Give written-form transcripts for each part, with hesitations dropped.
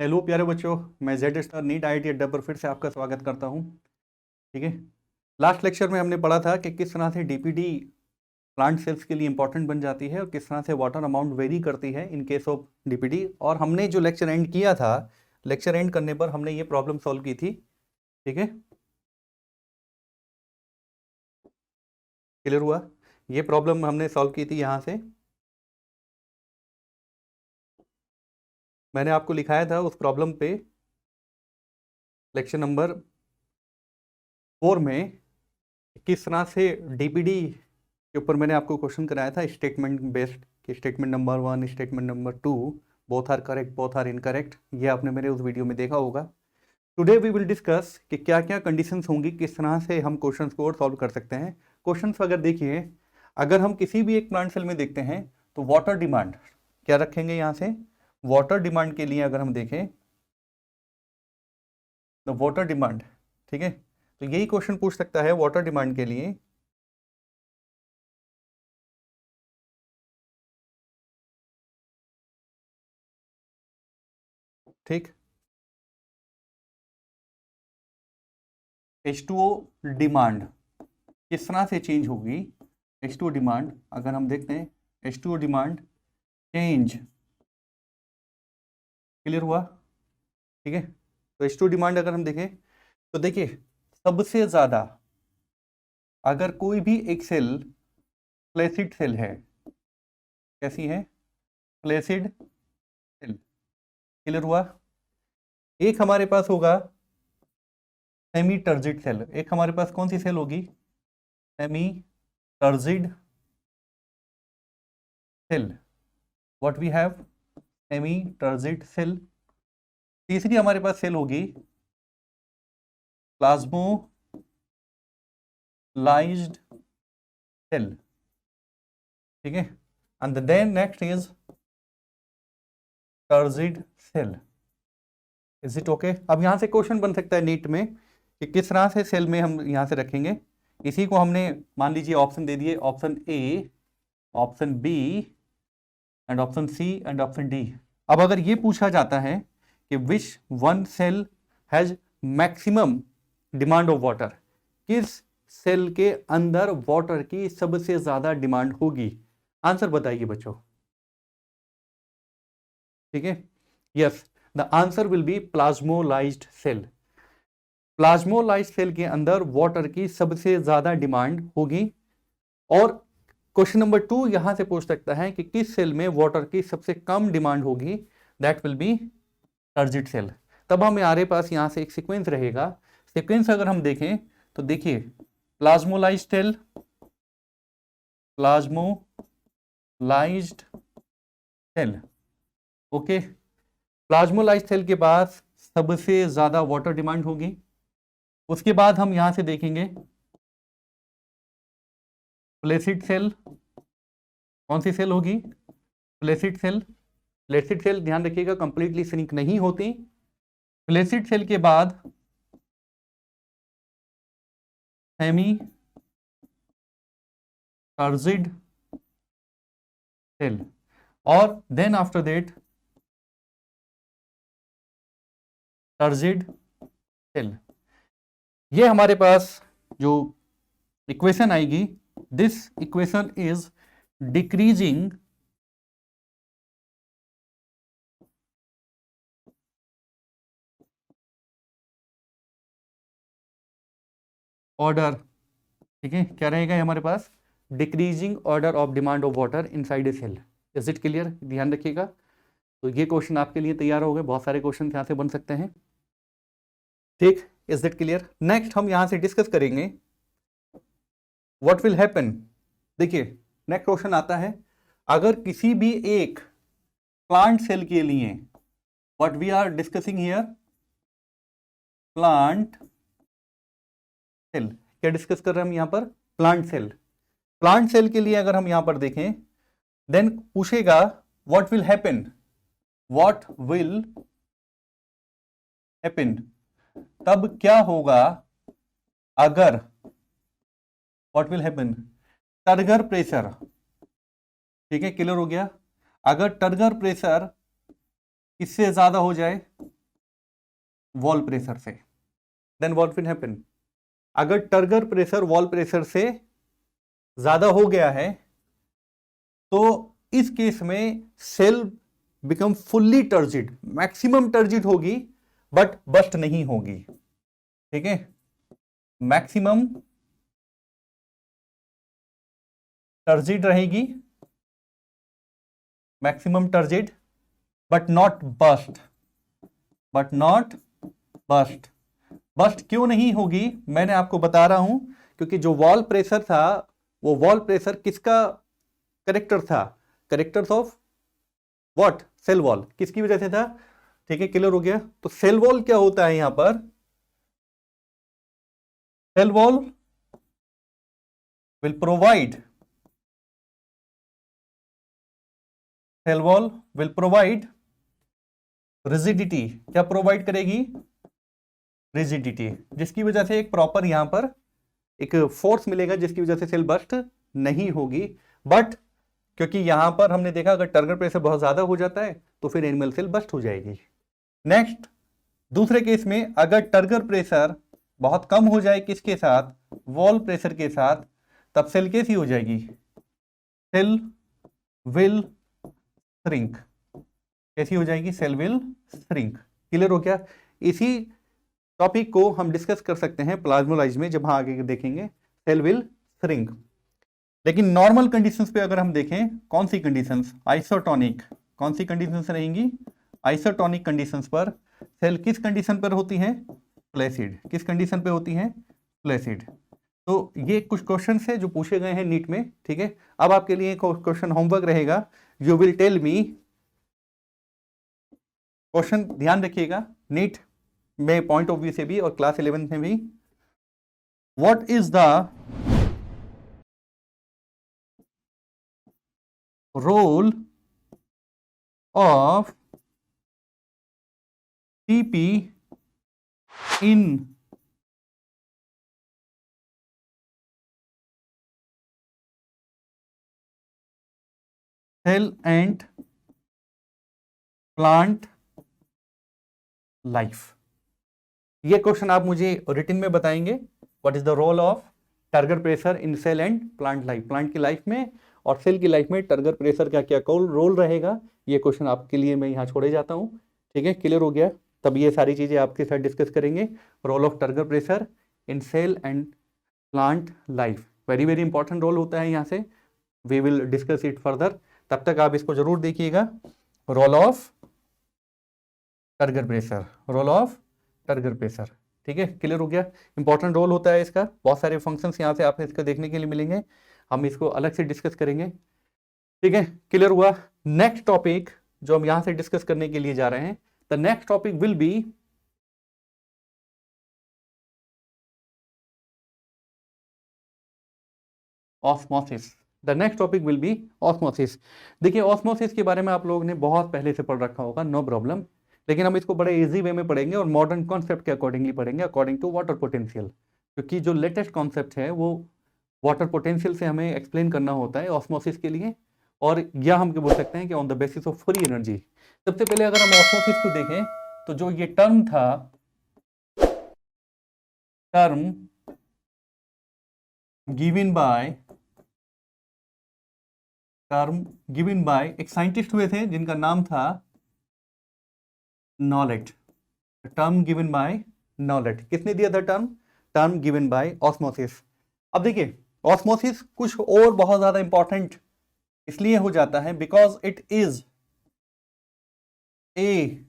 Hello प्यारे बच्चों, मैं जेड स्टार नीट IIT अड्डा पर फिर से आपका स्वागत करता हूं। ठीक है। लास्ट लेक्चर में हमने पढ़ा था कि किस तरह से डीपीडी प्लांट सेल्स के लिए इंपॉर्टेंट बन जाती है और किस तरह से वाटर अमाउंट वेरी करती है इन केस ऑफ डीपीडी। और हमने जो लेक्चर एंड किया था, लेक्चर एंड करने पर हमने ये प्रॉब्लम सॉल्व की थी। ठीक है, क्लियर हुआ? ये प्रॉब्लम हमने सॉल्व की थी यहाँ से। मैंने आपको लिखाया था उस प्रॉब्लम पे लेक्चर नंबर 4 में किस तरह से डीपीडी के ऊपर मैंने आपको क्वेश्चन कराया था स्टेटमेंट बेस्ड, कि statement number 1 statement number 2 both are correct both are incorrect. ये आपने मेरे उस वीडियो में देखा होगा। टुडे वी विल डिस्कस कि क्या क्या कंडीशंस होंगी, किस तरह से हम क्वेश्चंस को और सॉल्व कर सकते हैं। क्वेश्चंस अगर देखिए, अगर हम किसी भी एक प्लांट सेल में देखते हैं तो वाटर डिमांड क्या रखेंगे यहाँ से। वाटर डिमांड के लिए अगर हम देखें तो वाटर डिमांड, ठीक है, तो यही क्वेश्चन पूछ सकता है वाटर डिमांड के लिए। ठीक, H2O डिमांड किस तरह से चेंज होगी। H2O डिमांड अगर हम देखते हैं, H2O डिमांड चेंज, क्लियर हुआ? ठीक है, तो H2O डिमांड अगर हम देखें तो देखिए, सबसे ज्यादा अगर कोई भी एक सेल फ्लैसिड सेल है, कैसी है, फ्लैसिड सेल, क्लियर हुआ? एक हमारे पास होगा सेमी टर्जिड सेल, एक हमारे पास कौन सी सेल होगी, semi turgid cell. What we have, semi turgid cell. तीसरी हमारे पास सेल होगी प्लाज्मोलाइज्ड सेल, ठीक है, and then next is turgid cell. Is it okay? अब यहां से क्वेश्चन बन सकता है नीट में कि किस तरह से सेल में हम यहां से रखेंगे। इसी को हमने मान लीजिए ऑप्शन दे दिए, option A, option B and option C and option D. अब अगर ये पूछा जाता है कि which one cell has maximum demand of water, किस सेल के अंदर वाटर की सबसे ज्यादा डिमांड होगी, आंसर बताइए बच्चों। ठीक है, yes, the answer will be plasmolysed cell. Plasmolysed cell के अंदर वाटर की सबसे ज्यादा डिमांड होगी। और क्वेश्चन नंबर 2 यहां से पूछ सकता है कि किस सेल में वाटर की सबसे कम डिमांड होगी, that will be turgid cell. तब हमारे पास यहां से एक सीक्वेंस रहेगा। सीक्वेंस अगर हम देखें तो देखिए, plasmolysed cell, plasmolysed cell, okay, plasmolysed cell के पास सबसे ज्यादा वाटर डिमांड होगी। उसके बाद हम यहां से देखेंगे फ्लैसिड सेल, कौन सी सेल होगी, फ्लैसिड सेल। फ्लैसिड सेल ध्यान रखिएगा कंप्लीटली श्रिंक नहीं होती। फ्लैसिड सेल के बाद सेमी टर्जिड सेल और then after that turgid cell. ये हमारे पास जो इक्वेशन आएगी, this equation is decreasing order. ठीक है, क्या रहेगा हमारे पास, decreasing order of demand of water inside a cell. Is it clear? ध्यान रखिएगा। तो ये क्वेश्चन आपके लिए तैयार हो गए, बहुत सारे क्वेश्चन यहां से बन सकते हैं। ठीक, इज इट क्लियर? नेक्स्ट हम यहां से डिस्कस करेंगे व्हाट विल हैपन। देखिए, नेक्स्ट क्वेश्चन आता है, अगर किसी भी एक प्लांट सेल के लिए, what we are discussing here, plant cell, क्या डिस्कस कर रहे हैं हम यहां पर, प्लांट सेल। प्लांट सेल के लिए अगर हम यहां पर देखें, देन पूछेगा what will happen, what will happen, तब क्या होगा अगर, what will happen, turgor pressure, ठीक है, क्लियर हो गया। अगर टर्गर प्रेशर इससे ज्यादा हो जाए वॉल प्रेशर से, देन व्हाट विल हैपन? अगर टर्गर प्रेशर वॉल प्रेशर से ज्यादा हो गया है तो इस केस में cell become fully turgid, maximum turgid होगी बट बस्ट नहीं होगी। ठीक है, मैक्सिमम टर्जिड रहेगी, maximum turgid but not burst, but not burst. Burst क्यों नहीं होगी मैंने आपको बता रहा हूं, क्योंकि जो वॉल प्रेशर था वो वॉल प्रेशर किसका करेक्टर था? Characters of what? Cell wall. किसकी वजह से था? ठीक है, क्लियर हो गया। तो सेल वॉल क्या होता है यहां पर? Cell wall will provide, cell wall will provide rigidity. क्या प्रोवाइड करेगी? रिजिडिटी, जिसकी वजह से एक प्रॉपर यहां पर एक फोर्स मिलेगा जिसकी वजह से सेल बस्ट नहीं होगी। बट क्योंकि यहां पर हमने देखा अगर टर्गर प्रेशर बहुत ज्यादा हो जाता है तो फिर एनिमल सेल बस्ट हो जाएगी। नेक्स्ट, दूसरे केस में अगर टर्गर प्रेशर बहुत कम हो जाए, किसके साथ? वॉल प्रेशर के साथ, तब सेल कैसी हो जाएगी? Cell will shrink. कैसी हो जाएगी? Cell will shrink. क्लियर हो गया? इसी टॉपिक को हम डिस्कस कर सकते हैं प्लाज्मोलाइज में जब हम आगे देखेंगे, सेल विल श्रिंक। लेकिन नॉर्मल कंडीशंस पे अगर हम देखें, कौन सी कंडीशंस? आइसोटोनिक। कौन सी कंडीशंस रहेंगी? आइसोटोनिक कंडीशंस पर सेल किस कंडीशन पर होती है? फ्लैसिड। किस कंडीशन पे होती है? फ्लैसिड। तो ये कुछ क्वेश्चन है जो पूछे गए हैं नीट में। ठीक है, अब आपके लिए एक क्वेश्चन होमवर्क रहेगा। You will tell me, question ध्यान रखिएगा, नीट में पॉइंट ऑफ व्यू से भी और क्लास 11 में भी। What is the role of TP in cell and plant life? ये क्वेश्चन आप मुझे रिटन में बताएंगे। What is the role of turgor pressure in cell and plant life? Plant की लाइफ में और सेल की लाइफ में टर्गर प्रेशर का क्या रोल रहेगा? ये क्वेश्चन आपके लिए मैं यहाँ छोड़े जाता हूँ। ठीक है, क्लियर हो गया? तब ये सारी चीजें आपके साथ डिस्कस करेंगे। Role of turgor pressure in cell and plant life, very very important role होता है यहाँ से। We will discuss it further. तब तक आप इसको जरूर देखिएगा। Role of turgor pressure, role of turgor pressure. ठीक है, क्लियर हो गया? इंपॉर्टेंट रोल होता है इसका, बहुत सारे फंक्शंस यहाँ से आपने इसको देखने के लिए मिलेंगे। हम इसको अलग से डिस्कस करेंगे। ठीक है, क्लियर हुआ? नेक्स्ट टॉपिक जो हम यहाँ से डिस्कस करने के लिए जा रहे हैं, the next topic will be osmosis. The next topic will be osmosis. देखिए, ऑस्मोसिस के बारे में आप लोगों ने बहुत पहले से पढ़ रखा होगा, नो प्रॉब्लम। लेकिन हम इसको बड़े इजी वे में पढ़ेंगे और मॉडर्न कॉन्सेप्ट के अकॉर्डिंगली पढ़ेंगे, अकॉर्डिंग टू वाटर पोटेंशियल। क्योंकि जो लेटेस्ट कॉन्सेप्ट है वो वाटर पोटेंशियल से हमें एक्सप्लेन करना होता है ऑस्मोसिस के लिए, और या हम क्या बोल सकते हैं कि on the basis of free energy. सबसे पहले अगर हम ऑस्मोसिस को देखें तो जो ये टर्म था, टर्म गिवन बाय एक साइंटिस्ट हुए थे जिनका नाम था Nollet. Term given by Nollet. किसने दिया था term? Term given by osmosis. अब देखिए, ऑस्मोसिस कुछ और बहुत ज्यादा इंपॉर्टेंट इसलिए हो जाता है because it is a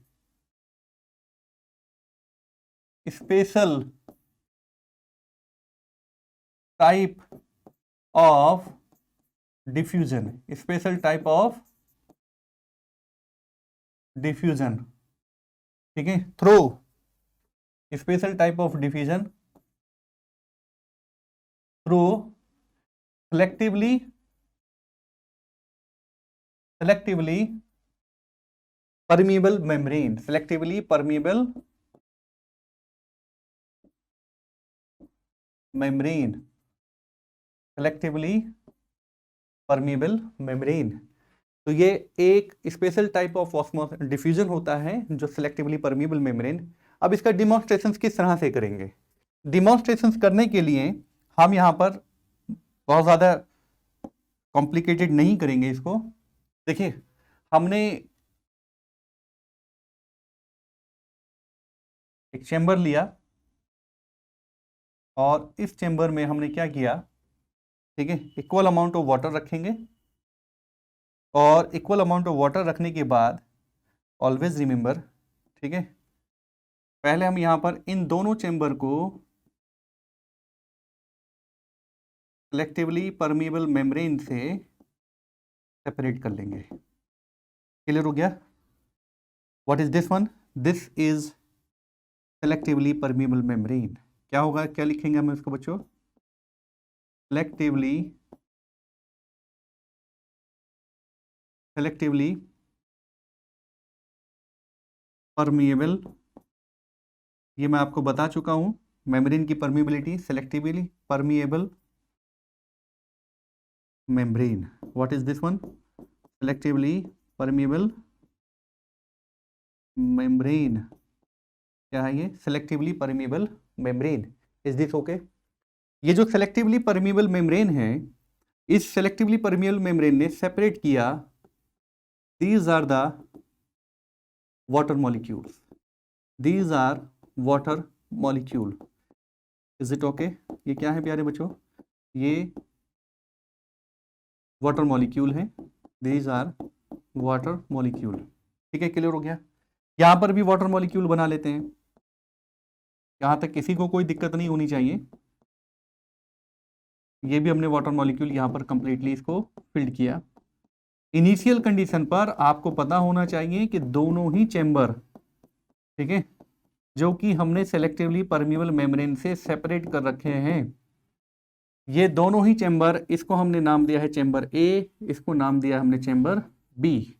special type of diffusion, special type of diffusion. ठीक है, through special type of diffusion through selectively permeable membrane, selectively permeable membrane, selectively permeable membrane। तो ये एक स्पेशल टाइप ऑफ ऑस्मोस डिफ्यूजन होता है जो selectively permeable membrane. अब इसका डिमॉन्स्ट्रेशन किस तरह से करेंगे? डिमॉन्स्ट्रेशन करने के लिए हम यहाँ पर बहुत ज़्यादा कॉम्प्लिकेटेड नहीं करेंगे इसको। देखिए, हमने एक चैम्बर लिया और इस चैम्बर में हमने क्या किया, ठीक है, इक्वल अमाउंट ऑफ वाटर रखेंगे और इक्वल अमाउंट ऑफ वाटर रखने के बाद ऑलवेज रिमेंबर, ठीक है, पहले हम यहाँ पर इन दोनों चैम्बर को सेलेक्टिवली परमिएबल मेम्ब्रेन से सेपरेट कर लेंगे। क्लियर हो गया? What is this one? This is selectively permeable membrane. क्या होगा, क्या लिखेंगे हम इसको बच्चों? सेलेक्टिवली परमिएबल, ये मैं आपको बता चुका हूं मेम्ब्रेन की permeability, selectively permeable membrane. What is this one? Selectively permeable membrane. क्या है ये? Selectively permeable membrane. Is this okay? ये जो सेलेक्टिवली परमिएबल मेम्ब्रेन है, इस सेलेक्टिवली परमिएबल मेम्ब्रेन ने सेपरेट किया, these are the water molecules, these are water molecule. इज इट ओके? ये क्या है प्यारे बच्चों? ये वाटर मॉलिक्यूल है, दीज आर वाटर मॉलिक्यूल। ठीक है, क्लियर हो गया? यहां पर भी वाटर मॉलिक्यूल बना लेते हैं, यहां तक किसी को कोई दिक्कत नहीं होनी चाहिए। ये भी हमने वाटर मॉलिक्यूल यहां पर कंप्लीटली इसको फिल्ड किया। इनिशियल कंडीशन पर आपको पता होना चाहिए कि दोनों ही चैम्बर, ठीक है, जो कि हमने सेलेक्टिवली परमिएबल मेम्ब्रेन से सेपरेट कर रखे हैं, ये दोनों ही चैम्बर, इसको हमने नाम दिया है चैम्बर ए, इसको नाम दिया हमने चैम्बर बी।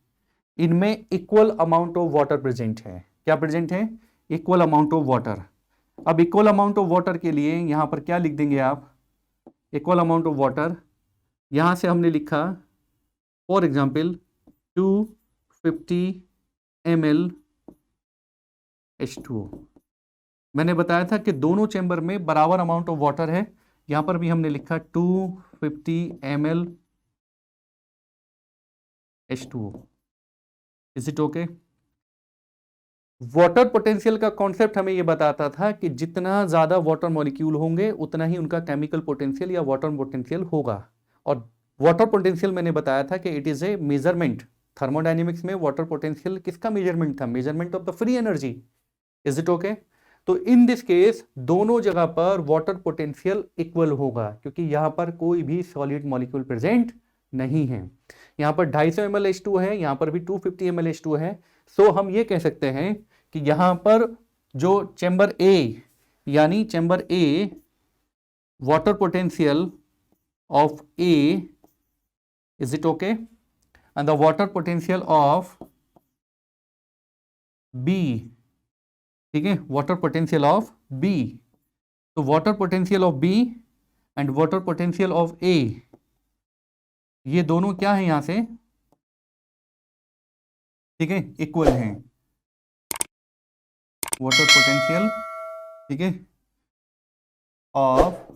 इनमें equal amount of water present है। क्या प्रेजेंट है? Equal amount of water. अब इक्वल अमाउंट ऑफ वाटर के लिए यहां पर क्या लिख देंगे आप? इक्वल अमाउंट ऑफ वाटर, यहां से हमने लिखा फॉर एग्जाम्पल 250 ml H2O। मैंने बताया था कि दोनों चैम्बर में बराबर अमाउंट ऑफ वाटर है, यहां पर भी हमने लिखा 250 ml H2O। Is it okay? Water potential का कॉन्सेप्ट हमें यह बताता था कि जितना ज्यादा वाटर मॉलिक्यूल होंगे उतना ही उनका केमिकल पोटेंशियल या वाटर पोटेंशियल होगा। और वाटर पोटेंशियल मैंने बताया था कि it is a measurement, thermodynamics में वाटर पोटेंशियल किसका मेजरमेंट था? Measurement of the free energy. Is it okay? तो इन दिस केस दोनों जगह पर वाटर पोटेंशियल इक्वल होगा, क्योंकि यहां पर कोई भी सॉलिड मॉलिक्यूल प्रेजेंट नहीं है। यहां पर 250 ml H2 है, यहां पर भी 250 ml H2 है। सो हम ये कह सकते हैं कि यहां पर जो चैम्बर ए, यानी chamber A water potential of A, is it okay, and the water potential of B, ठीक है, वाटर पोटेंशियल ऑफ बी। तो water potential of B and water potential of A, ये दोनों क्या है यहां से? ठीक है, इक्वल हैं। वाटर पोटेंशियल, ठीक है, of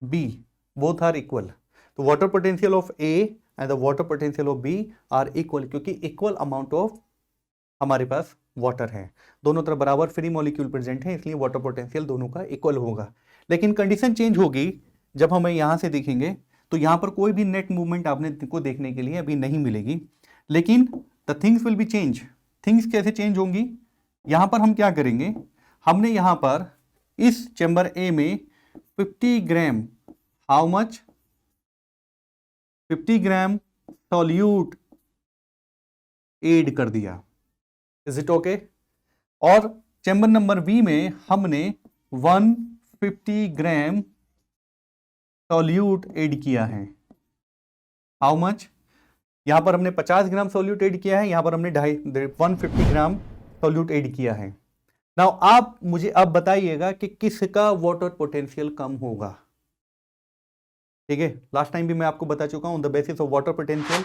B, both are equal. तो water potential of A and the water potential of B are equal, क्योंकि इक्वल अमाउंट ऑफ हमारे पास वाटर है, दोनों तरफ बराबर फ्री मॉलिक्यूल प्रेजेंट है, इसलिए वाटर पोटेंशियल दोनों का इक्वल होगा। लेकिन कंडीशन चेंज होगी जब हम यहां से देखेंगे, तो यहां पर कोई भी नेट मूवमेंट आपने को देखने के लिए अभी नहीं मिलेगी, लेकिन the things will be change. Things कैसे चेंज होंगी? यहां पर हम क्या करेंगे, हमने यहां पर इस चैम्बर ए में 50 ग्राम, हाउ मच, 50 ग्राम सॉल्यूट ऐड कर दिया। Is it okay? और चैम्बर नंबर बी में हमने 150 ग्राम सॉल्यूट ऐड किया है। How much? यहां पर हमने 50 ग्राम सॉल्यूट ऐड किया है, यहां पर हमने 150 ग्राम सॉल्यूट ऐड किया है। नाउ आप मुझे अब बताइएगा कि किसका वाटर पोटेंशियल कम होगा? ठीक है, लास्ट टाइम भी मैं आपको बता चुका हूँ, the basis of water potential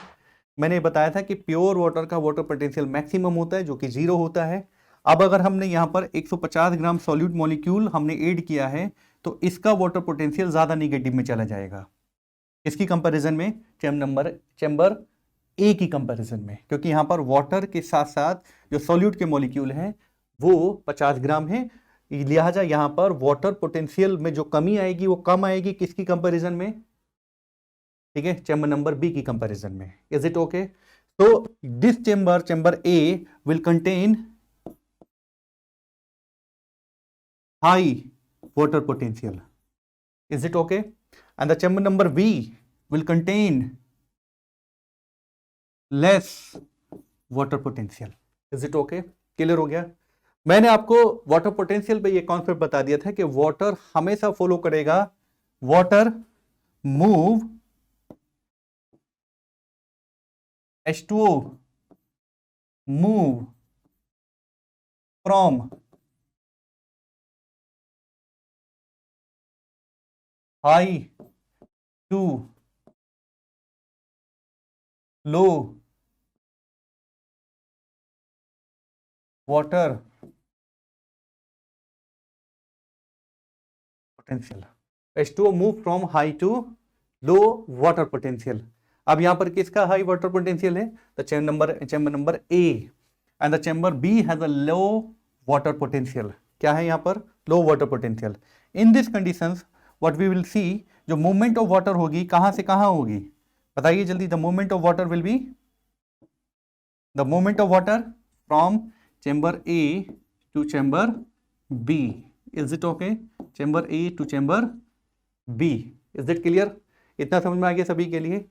मैंने बताया था कि प्योर वाटर का वाटर पोटेंशियल मैक्सिमम होता है जो कि 0 होता है। अब अगर हमने यहाँ पर 150 ग्राम सॉल्यूट मॉलिक्यूल हमने ऐड किया है तो इसका वाटर पोटेंशियल ज़्यादा निगेटिव में चला जाएगा। इसकी कंपैरिजन में चैम्बर ए की कंपैरिजन में, क्योंकि यहाँ पर वाटर के साथ साथ जो सॉल्यूट के मॉलिक्यूल हैं वो 50 ग्राम है, लिहाजा यहाँ पर वाटर पोटेंशियल में जो कमी आएगी वो कम आएगी किसकी कंपैरिजन में, ठीक है, चैम्बर नंबर बी की कंपैरिजन में। Is it okay? तो this chamber A will contain high water potential. Is it okay? And the chamber number B will contain less water potential. Is it okay? Clear हो गया? मैंने आपको water potential पे ये concept बता दिया था कि वाटर हमेशा फॉलो करेगा, water move H2O move from high to low water potential. H2O move from high to low water potential. अब यहां पर किसका हाई वाटर पोटेंशियल है? The chamber number A and the chamber B has a low water potential. क्या है यहां पर? Low water potential. In this conditions what we will see, जो मूवमेंट ऑफ वाटर होगी कहां से कहां होगी बताइए जल्दी। The movement of water will be the movement of water from chamber A to chamber B. Is it okay? Chamber A to chamber B. Is it clear? इतना समझ में आ गया सभी के लिए?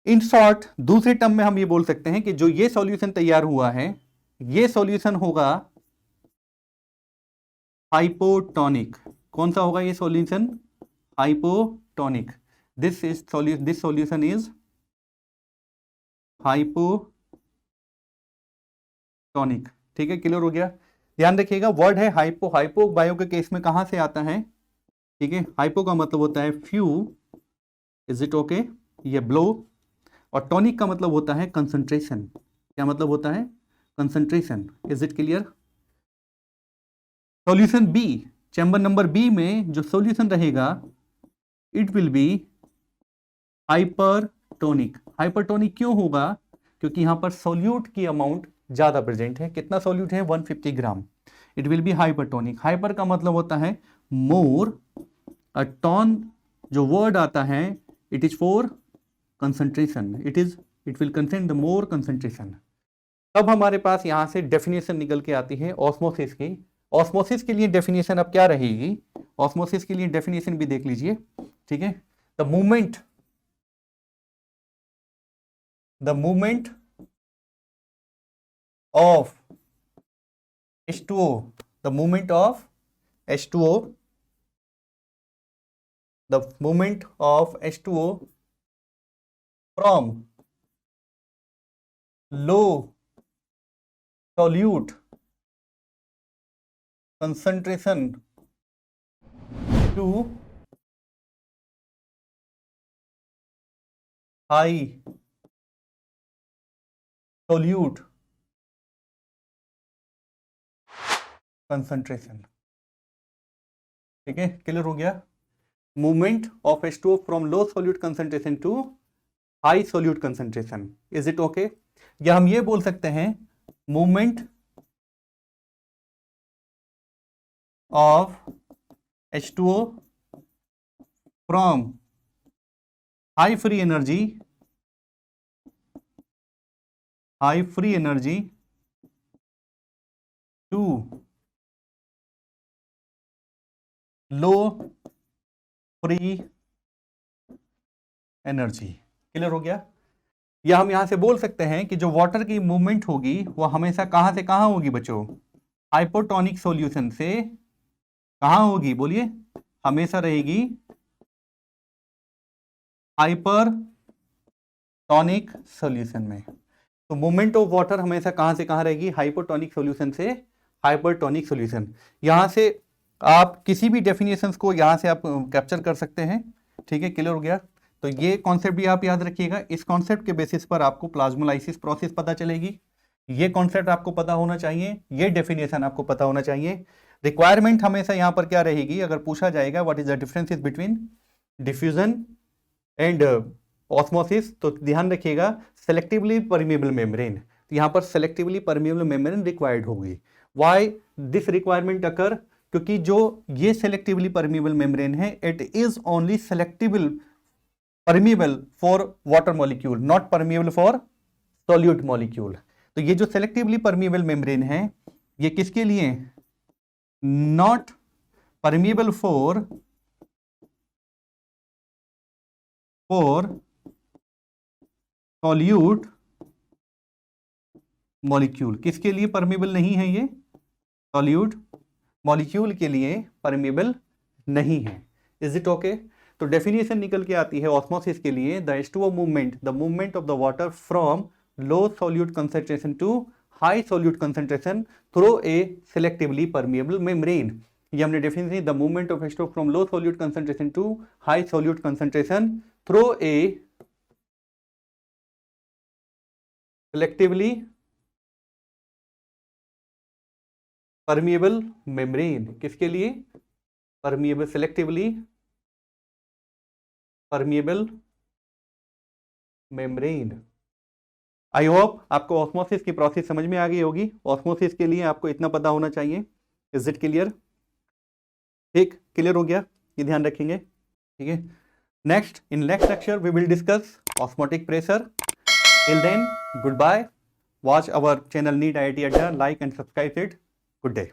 इन शॉर्ट दूसरे टर्म में हम ये बोल सकते हैं कि जो ये सॉल्यूशन तैयार हुआ है ये सॉल्यूशन होगा हाइपोटोनिक। कौन सा होगा ये solution? Hypotonic. This solution is hypotonic. ठीक है, क्लियर हो गया? ध्यान रखिएगा, वर्ड है हाइपो। हाइपो बायो के केस में कहां से आता है? ठीक है, हाइपो का मतलब होता है फ्यू। Is it okay? ये ब्लो। और टॉनिक का मतलब होता है कंसंट्रेशन। क्या मतलब होता है? Concentration. Is it clear? Solution B, chamber number B में जो सॉल्यूशन रहेगा it will be hypertonic. Hypertonic क्यों होगा? क्योंकि यहां पर सॉल्यूट की अमाउंट ज्यादा प्रेजेंट है। कितना सॉल्यूट है? 150 ग्राम। It will be hypertonic. Hyper का मतलब होता है मोर। टॉन जो वर्ड आता है it is for concentration. It will contain the more concentration. तब हमारे पास यहां से डेफिनेशन निकल के आती है ऑस्मोसिस की। ऑस्मोसिस के लिए डेफिनेशन अब क्या रहेगी? ऑस्मोसिस के लिए डेफिनेशन भी देख लीजिए। ठीक है, the movement of H2O, the movement of H2O, the movement of H2O from low solute concentration to high solute concentration। ठीक है, क्लियर हो गया? Movement of H2O from low solute concentration to high solute concentration. Is it okay? या हम ये बोल सकते हैं movement of H2O from high free energy to low free energy. Clear हो गया? या हम यहां से बोल सकते हैं कि जो वाटर की मूवमेंट होगी वो हमेशा कहां से कहां होगी बच्चों? हाइपोटोनिक सॉल्यूशन से कहां होगी? बोलिए। हमेशा रहेगी हाइपरटोनिक सॉल्यूशन में। तो मूवमेंट ऑफ वाटर हमेशा कहां से कहां रहेगी? हाइपोटोनिक सॉल्यूशन से हाइपरटोनिक सॉल्यूशन। यहां से आप किसी भी डेफिनेशंस को यहां से आप कैप्चर कर सकते हैं। ठीक है, क्लियर हो गया। तो ये कॉन्सेप्ट भी आप याद रखिएगा, इस कॉन्सेप्ट के बेसिस पर आपको प्लाज्मोलाइसिस प्रोसेस पता चलेगी। ये कॉन्सेप्ट आपको पता होना चाहिए, ये डेफिनेशन आपको पता होना चाहिए। रिक्वायरमेंट हमेशा यहां पर क्या रहेगी, अगर पूछा जाएगा what is the differences between diffusion and osmosis, तो ध्यान रखिएगा सेलेक्टिवली परमिएबल मेम्ब्रेन, तो यहां पर सेलेक्टिवली परमिएबल मेम्ब्रेन रिक्वायर्ड होगी। व्हाई दिस रिक्वायरमेंट अकर, क्योंकि जो ये सेलेक्टिवली परमिएबल मेम्ब्रेन है, it is only selectable permeable for water molecule, not permeable for solute molecule. तो ये जो सेलेक्टिवली परमिएबल मेम्ब्रेन है, ये किसके लिए, not permeable for solute molecule. किसके लिए परमिएबल नहीं है, ये सॉल्यूट मॉलिक्यूल के लिए परमिएबल नहीं है। Is it okay? तो डेफिनेशन निकल के आती है ऑस्मोसिस के लिए, the H2O movement, the movement of the water from low solute concentration to high solute concentration through a selectively permeable membrane. ये हमने definition, the movement of H2O from low solute concentration to high solute concentration through a selectively permeable membrane. किसके लिए, permeable, selectively permeable membrane. I hope आपको osmosis की process समझ में आ गई होगी। ऑस्मोसिस के लिए आपको इतना पता होना चाहिए। Is it clear? ठीक, क्लियर हो गया, ये ध्यान रखेंगे, ठीक है। Next, in next lecture we will discuss osmotic pressure. Till then, good bye. Watch our channel NEET IIT Adda, like and subscribe it. Good day.